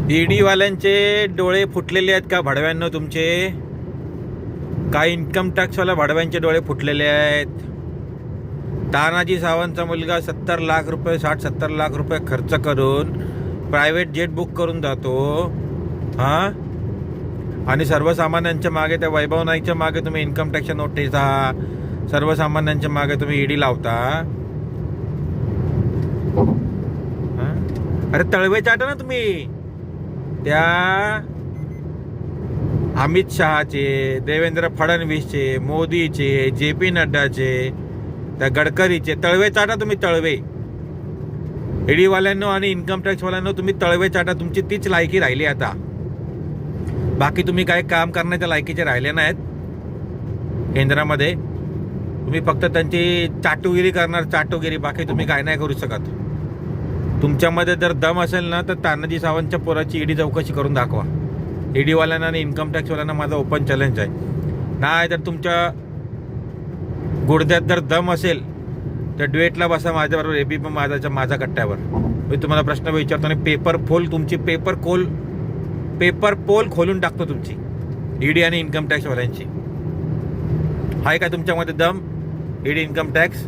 ED वाल्यांचे डोळे फुटलेले आहेत का भडव्यांनो तुमचे? काय इन्कम टॅक्सवाल्या भडव्यांचे डोळे फुटलेले आहेत? तानाजी सावंतचा मुलगा 70 लाख रुपये 60-70 लाख रुपये खर्च करून प्रायव्हेट जेट बुक करून जातो हां, आणि सर्वसामान्यांच्या मागे त्या वैभव नाईकच्या मागे तुम्ही इन्कम टॅक्सच्या नोटीसा, सर्वसामान्यांच्या मागे तुम्ही ईडी लावता. अरे तळवे चाटा ना तुम्ही. त्या अमित शहाचे, देवेंद्र फडणवीसचे, मोदीचे, JP नड्डाचे, त्या गडकरीचे तळवे चाटा तुम्ही. तळवे ईडीवाल्यांनो आणि इन्कम टॅक्सवाल्यांनो तुम्ही तळवे चाटा. तुमची तीच लायकी राहिली आता. बाकी तुम्ही काय काम करण्याच्या लायकीचे राहिले नाहीत केंद्रामध्ये. तुम्ही फक्त त्यांची चाटुगिरी करणार, चाटुगिरी. बाकी तुम्ही काय नाही करू शकत. तुमच्यामध्ये जर दम असेल ना तर तानाजी सावंतच्या पोराची ईडी चौकशी करून दाखवा. ईडीवाल्यांना आणि इन्कम टॅक्सवाल्यांना माझं ओपन चॅलेंज आहे. नाही तर तुमच्या गुडद्यात जर दम असेल तर ड्युएटला बसा माझ्याबरोबर ABP माझ्या कट्ट्यावर. मी तुम्हाला प्रश्न विचारतो आणि पेपर पोल खोलून टाकतो तुमची ईडी आणि इन्कम टॅक्सवाल्यांची. आहे का तुमच्यामध्ये दम? ED income tax